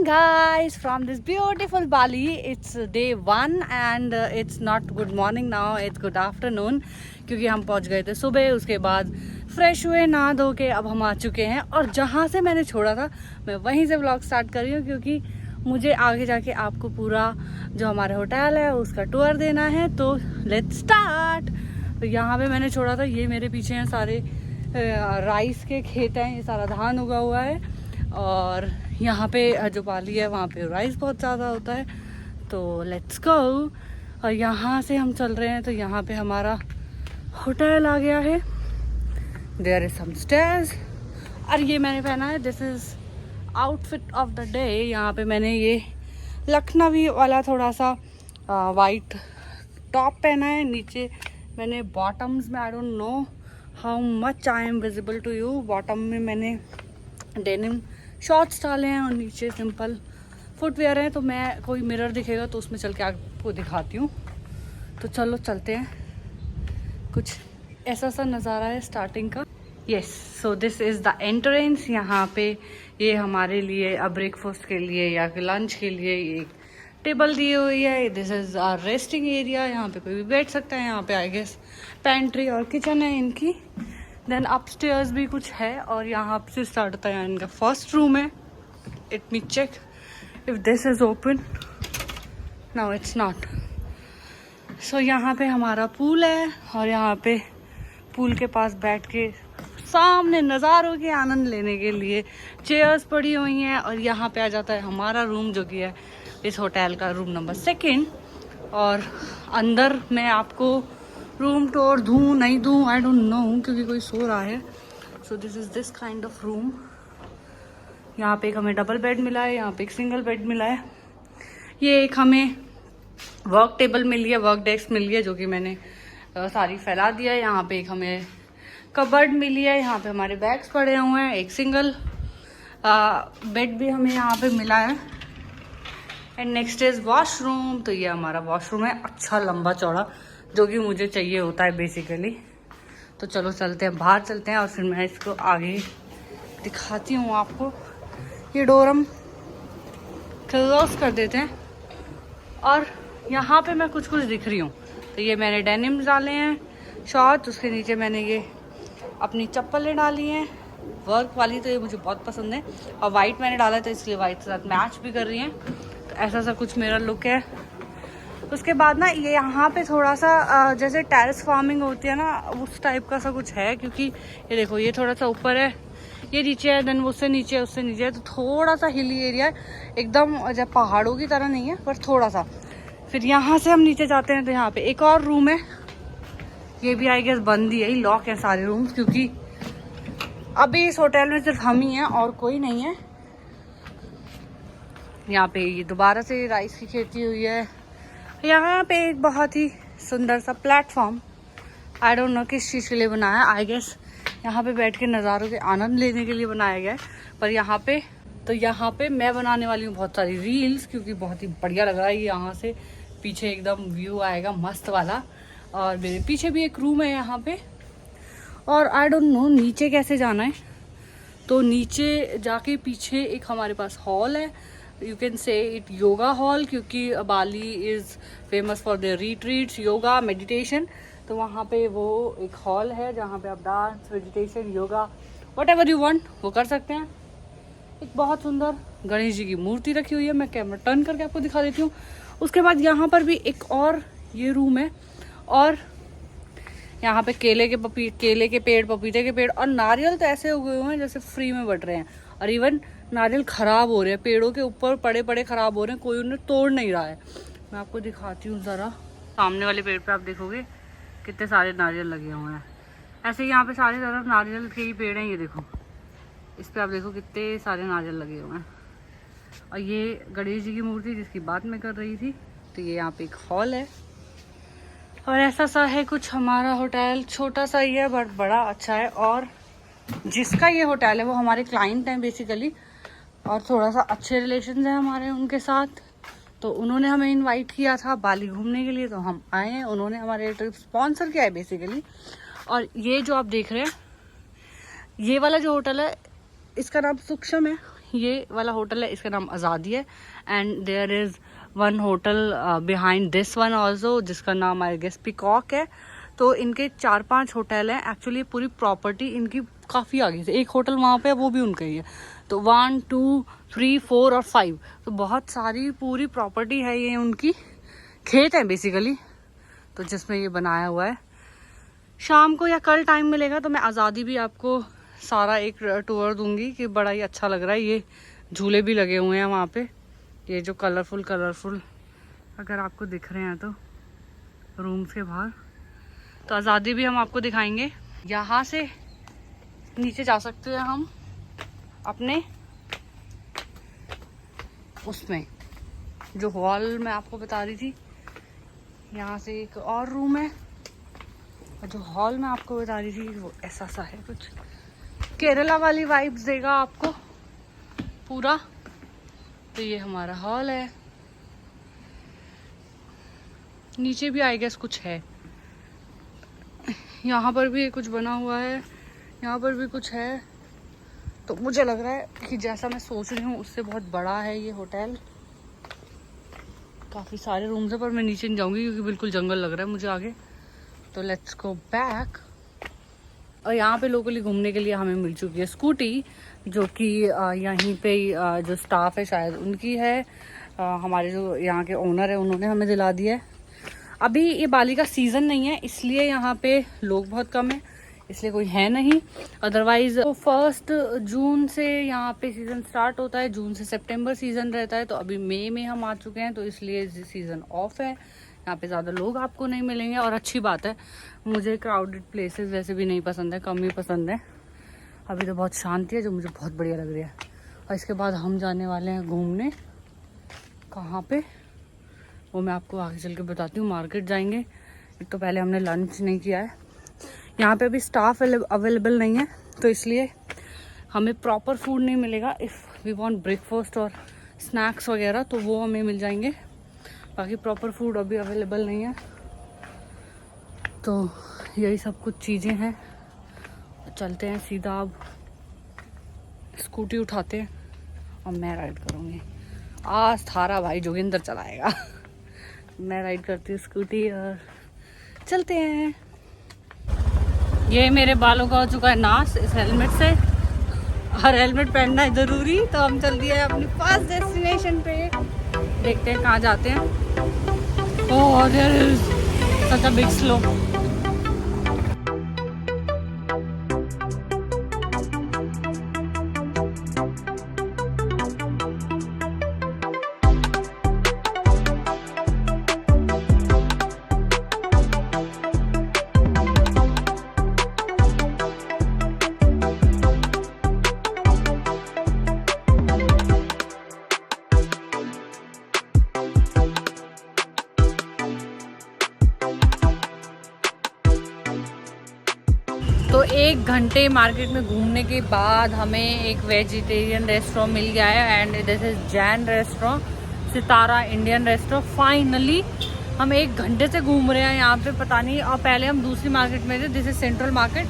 guys from this beautiful Bali. It's day 1 and it's not good morning now, it's good afternoon क्योंकि हम पहुंच गए थे सुबह। उसके बाद फ्रेश हुए, नहा धो के अब हम आ चुके हैं और जहां से मैंने छोड़ा था मैं वहीं से व्लॉग स्टार्ट कर रही हूँ क्योंकि मुझे आगे जाके आपको पूरा जो हमारा होटल है उसका टूर देना है। तो लेट्स स्टार्ट। तो यहाँ पे मैंने छोड़ा था, ये मेरे पीछे हैं सारे राइस के खेत हैं, ये सारा धान उगा हुआ है और यहाँ पे जो बाली है वहाँ पे राइस बहुत ज़्यादा होता है। तो लेट्स गो। और यहाँ से हम चल रहे हैं तो यहाँ पे हमारा होटल आ गया है। देयर इज सम स्टेयर्स और ये मैंने पहना है, this is outfit of the day. यहाँ पे मैंने ये लखनवी वाला थोड़ा सा वाइट टॉप पहना है, नीचे मैंने बॉटम्स में I don't know how much I am visible to you, bottom में मैंने डेनिम शॉर्ट्स डाले हैं और नीचे सिंपल फुटवेयर है। तो मैं कोई मिरर दिखेगा तो उसमें चल के आपको दिखाती हूँ। तो चलो चलते हैं। कुछ ऐसा सा नज़ारा है स्टार्टिंग का। Yes, so this is the entrance. यहाँ पे ये हमारे लिए ब्रेकफास्ट के लिए या लंच के लिए एक टेबल दी हुई है। This is our resting area, यहाँ पे कोई भी बैठ सकता है। यहाँ पे आई गेस पेंट्री और किचन है इनकी। देन अपस्टेयर्स भी कुछ है और यहाँ से स्टार्ट होता है इनका फर्स्ट रूम है। Let me check if this is open, now it's not. So यहाँ पे हमारा पूल है और यहाँ पे पूल के पास बैठ के सामने नज़ारों के आनंद लेने के लिए चेयर्स पड़ी हुई हैं। और यहाँ पे आ जाता है हमारा रूम जो कि है इस होटल का रूम नंबर 2। और अंदर मैं आपको रूम टूर दूँ नहीं दूँ आई डोंट नो क्योंकि कोई सो रहा है। So this is this kind of room. यहाँ पे एक हमें डबल बेड मिला है, यहाँ पे एक सिंगल बेड मिला है। ये एक हमें वर्क टेबल मिली है, वर्क डेस्क मिली है जो कि मैंने सारी फैला दिया है। यहाँ पे एक हमें कबर्ड मिली है, यहाँ पे हमारे बैग्स पड़े हुए हैं। एक सिंगल बेड भी हमें यहाँ पे मिला है। And next is washroom. तो ये हमारा वॉशरूम है, अच्छा लंबा चौड़ा, जो कि मुझे चाहिए होता है बेसिकली। तो चलो चलते हैं, बाहर चलते हैं और फिर मैं इसको आगे दिखाती हूँ आपको। ये डोर हम क्लोज कर देते हैं और यहाँ पे मैं कुछ दिख रही हूँ। तो ये मैंने डेनिम्स डाले हैं शॉर्ट्स, उसके नीचे मैंने ये अपनी चप्पलें डाली हैं वर्क वाली, तो ये मुझे बहुत पसंद है। और वाइट मैंने डाला है तो इसलिए वाइट के साथ मैच भी कर रही हैं। तो ऐसा सा कुछ मेरा लुक है। उसके बाद ना ये यहाँ पे थोड़ा सा जैसे टेरेस फार्मिंग होती है ना उस टाइप का सा कुछ है, क्योंकि ये देखो ये थोड़ा सा ऊपर है, ये नीचे है, देन उससे नीचे है, उससे नीचे है। तो थोड़ा सा हिली एरिया है, एकदम जब पहाड़ों की तरह नहीं है पर थोड़ा सा। फिर यहाँ से हम नीचे जाते हैं तो यहाँ पे एक और रूम है, ये भी आई गेस बंद ही है, लॉक है सारे रूम्स क्योंकि अभी इस होटल में सिर्फ हम ही हैं और कोई नहीं है। यहाँ पे ये दोबारा से राइस की खेती हुई है। यहाँ पे एक बहुत ही सुंदर सा प्लेटफॉर्म, आई डोंट नो किस चीज़ के लिए बनाया है, आई गेस यहाँ पे बैठ के नज़ारों के आनंद लेने के लिए बनाया गया है। पर यहाँ पे मैं बनाने वाली हूँ बहुत सारी रील्स क्योंकि बहुत ही बढ़िया लग रहा है। यहाँ से पीछे एकदम व्यू आएगा मस्त वाला। और मेरे पीछे भी एक रूम है यहाँ पे। और आई डोंट नो नीचे कैसे जाना है, तो नीचे जाके पीछे एक हमारे पास हॉल है, you can say it yoga hall, क्योंकि Bali is famous for their retreats, yoga, meditation. तो वहाँ पे वो एक हॉल है जहाँ पे आप dance, meditation, yoga, what ever you want वो कर सकते हैं। एक बहुत सुंदर गणेश जी की मूर्ति रखी हुई है, मैं कैमरा टर्न करके आपको दिखा देती हूँ। उसके बाद यहाँ पर भी एक और ये रूम है और यहाँ पे केले के पेड़, पपीते के पेड़ और नारियल तो ऐसे उगे हुए हैं जैसे फ्री में बट रहे हैं। और इवन नारियल ख़राब हो रहे हैं, पेड़ों के ऊपर पड़े पड़े ख़राब हो रहे हैं, कोई उन्हें तोड़ नहीं रहा है। मैं आपको दिखाती हूँ ज़रा। सामने वाले पेड़ पे आप देखोगे कितने सारे नारियल लगे हुए हैं। ऐसे ही यहाँ पे सारे तरफ नारियल के ही पेड़ हैं, ये देखो इस पर आप देखो कितने सारे नारियल लगे हुए हैं। और ये गणेश जी की मूर्ति जिसकी बात मैं कर रही थी। तो ये यहाँ पे एक हॉल है और ऐसा सा है कुछ हमारा होटल, छोटा सा ही है बट बड़ा अच्छा है। और जिसका ये होटल है वो हमारे क्लाइंट हैं बेसिकली, और थोड़ा सा अच्छे रिलेशन हैं हमारे उनके साथ। तो उन्होंने हमें इनवाइट किया था बाली घूमने के लिए, तो हम आए हैं, उन्होंने हमारे ट्रिप स्पॉन्सर किया है बेसिकली। और ये जो आप देख रहे हैं ये वाला जो होटल है इसका नाम सूक्ष्म है। ये वाला होटल है, इसका नाम आज़ादी है। And there is one hotel behind this one also, जिसका नाम आई गेस पीकॉक है। तो इनके 4-5 होटल हैं। एक्चुअली पूरी प्रॉपर्टी इनकी काफ़ी आगे से, एक होटल वहाँ पे है वो भी उनका ही है। तो 1, 2, 3, 4 और 5, तो बहुत सारी पूरी प्रॉपर्टी है, ये उनकी खेत है बेसिकली, तो जिसमें ये बनाया हुआ है। शाम को या कल टाइम मिलेगा तो मैं आज़ादी भी आपको सारा एक टूर दूंगी कि बड़ा ही अच्छा लग रहा है। ये झूले भी लगे हुए हैं वहाँ पे, ये जो कलरफुल अगर आपको दिख रहे हैं तो रूम्स के बाहर। तो आज़ादी भी हम आपको दिखाएंगे। यहाँ से नीचे जा सकते हैं हम अपने उसमें, जो हॉल मैं आपको बता रही थी। यहाँ से एक और रूम है, और जो हॉल मैं आपको बता रही थी वो ऐसा सा है, कुछ केरला वाली वाइब्स देगा आपको पूरा। तो ये हमारा हॉल है, नीचे भी आई गेस कुछ है, यहाँ पर भी कुछ बना हुआ है, यहाँ पर भी कुछ है। तो मुझे लग रहा है कि जैसा मैं सोच रही हूँ उससे बहुत बड़ा है ये होटल। काफ़ी सारे रूम्स हैं, पर मैं नीचे नहीं जाऊँगी क्योंकि बिल्कुल जंगल लग रहा है मुझे आगे। तो लेट्स गो बैक। और यहाँ पे लोकली घूमने के लिए हमें मिल चुकी है स्कूटी, जो कि यहीं पे जो स्टाफ है शायद उनकी है। हमारे जो यहाँ के ओनर है उन्होंने हमें दिला दिया है। अभी ये बाली का सीज़न नहीं है, इसलिए यहाँ पे लोग बहुत कम है, इसलिए कोई है नहीं। अदरवाइज तो 1 जून से यहाँ पे सीज़न स्टार्ट होता है, जून से सितंबर सीज़न रहता है। तो अभी मई में हम आ चुके हैं, तो इसलिए सीज़न ऑफ है। यहाँ पे ज़्यादा लोग आपको नहीं मिलेंगे, और अच्छी बात है। मुझे क्राउडेड प्लेसेस वैसे भी नहीं पसंद है, कम ही पसंद है। अभी तो बहुत शांति है, जो मुझे बहुत बढ़िया लग रही है। और इसके बाद हम जाने वाले हैं घूमने, कहाँ पे वो मैं आपको आगे चल के बताती हूँ। मार्केट जाएंगे। एक तो पहले हमने लंच नहीं किया है, यहाँ पे अभी स्टाफ अवेलेबल नहीं है, तो इसलिए हमें प्रॉपर फूड नहीं मिलेगा। इफ़ वी वांट ब्रेकफास्ट और स्नैक्स वगैरह तो वो हमें मिल जाएंगे, बाकी प्रॉपर फूड अभी अवेलेबल नहीं है। तो यही सब कुछ चीज़ें हैं। चलते हैं सीधा, अब स्कूटी उठाते हैं और मैं राइड करूँगी। आज थारा भाई जोगिंदर चलाएगा मैं राइड करती हूँ स्कूटी और चलते हैं। ये मेरे बालों का हो चुका है नाश इस हेलमेट से, और हेलमेट पहनना है ज़रूरी। तो हम चल दिए अपनी फर्स्ट डेस्टिनेशन पे, देखते हैं कहाँ जाते हैं। Oh there is such a big slope. तो 1 घंटे मार्केट में घूमने के बाद हमें एक वेजिटेरियन रेस्टोरेंट मिल गया है, and this is Jain restaurant, Sitara Indian restaurant. Finally हम 1 घंटे से घूम रहे हैं यहाँ पे, पता नहीं। और पहले हम दूसरी मार्केट में थे, दिस इज सेंट्रल मार्केट।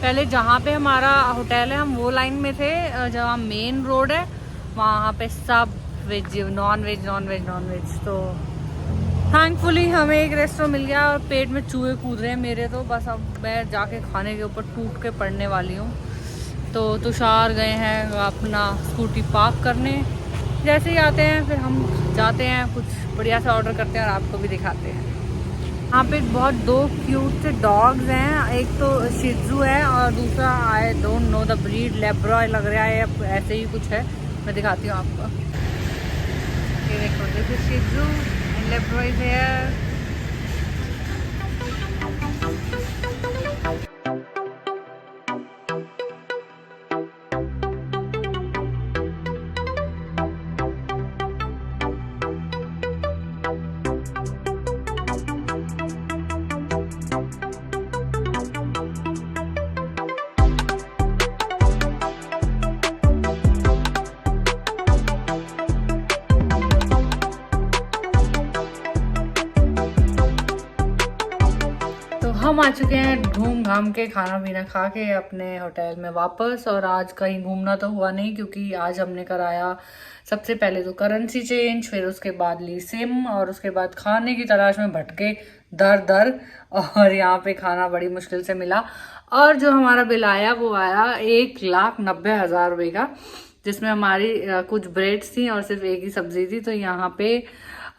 पहले जहाँ पे हमारा होटल है हम वो लाइन में थे, जहाँ मेन रोड है वहाँ पे सब वेज, नॉन वेज। तो थैंकफुली हमें एक रेस्टोरेंट मिल गया, और पेट में चूहे कूद रहे हैं मेरे। तो बस अब मैं जाके खाने के ऊपर टूट के पड़ने वाली हूँ। तो तुषार गए हैं अपना स्कूटी पार्क करने, जैसे ही आते हैं फिर हम जाते हैं कुछ बढ़िया सा ऑर्डर करते हैं और आपको भी दिखाते हैं। यहाँ पे बहुत 2 क्यूट से डॉग्स हैं, एक तो शिजू है और दूसरा I don't know the breed, Labrador लग रहा है या ऐसे ही कुछ है। मैं दिखाती हूँ आपको। ये देखो, दिस इज शिजू एंड लेब्रॉय इज हियर। हम आ चुके हैं घूम घाम के, खाना पीना खा के अपने होटल में वापस। और आज कहीं घूमना तो हुआ नहीं, क्योंकि आज हमने कराया सबसे पहले तो करेंसी चेंज, फिर उसके बाद ली सिम, और उसके बाद खाने की तलाश में भटके दर दर, और यहाँ पे खाना बड़ी मुश्किल से मिला। और जो हमारा बिल आया वो आया 1,90,000 रुपये का, जिसमें हमारी कुछ ब्रेड्स थी और सिर्फ एक ही सब्जी थी। तो यहाँ पे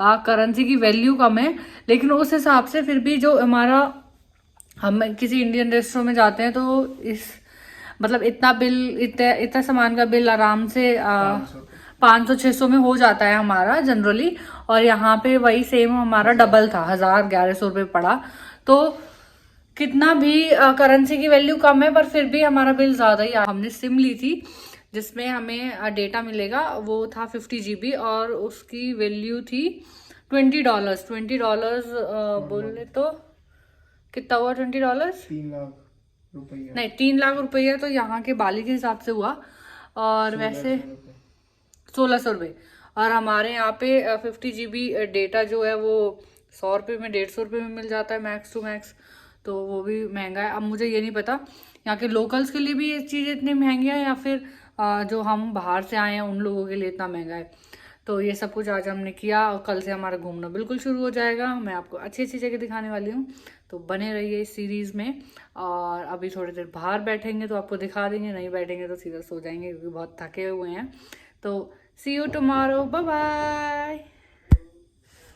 करेंसी की वैल्यू कम है, लेकिन उस हिसाब से फिर भी जो हमारा, हम किसी इंडियन रेस्टोरेंट में जाते हैं तो इस मतलब इतना बिल, इतना सामान का बिल आराम से 500-600 में हो जाता है हमारा जनरली। और यहाँ पे वही सेम हमारा डबल था, 1,000-1,100 रुपये पड़ा। तो कितना भी करेंसी की वैल्यू कम है, पर फिर भी हमारा बिल ज़्यादा ही आया। हमने सिम ली थी जिसमें हमें डेटा मिलेगा, वो था 50 GB, और उसकी वैल्यू थी $20। $20 बोले तो कितना हुआ? $20 3 लाख रुपया, नहीं 3 लाख रुपया तो यहाँ के बाली के हिसाब से हुआ, और वैसे 1,600 रुपये। और हमारे यहाँ पे 50 GB डेटा जो है वो 100 रुपये में, 150 रुपये में मिल जाता है मैक्स टू मैक्स। तो वो भी महंगा है। अब मुझे ये नहीं पता यहाँ के लोकल्स के लिए भी ये चीज़ इतनी महंगी है, या फिर जो हम बाहर से आए हैं उन लोगों के लिए इतना महंगा है। तो ये सब कुछ आज हमने किया, और कल से हमारा घूमना बिल्कुल शुरू हो जाएगा। मैं आपको अच्छी अच्छी जगह दिखाने वाली हूँ, तो बने रहिए इस सीरीज़ में। और अभी थोड़ी देर बाहर बैठेंगे तो आपको दिखा देंगे, नहीं बैठेंगे तो सीधा सो जाएंगे, क्योंकि बहुत थके हुए हैं। तो सी यू टुमारो, बाय बाय।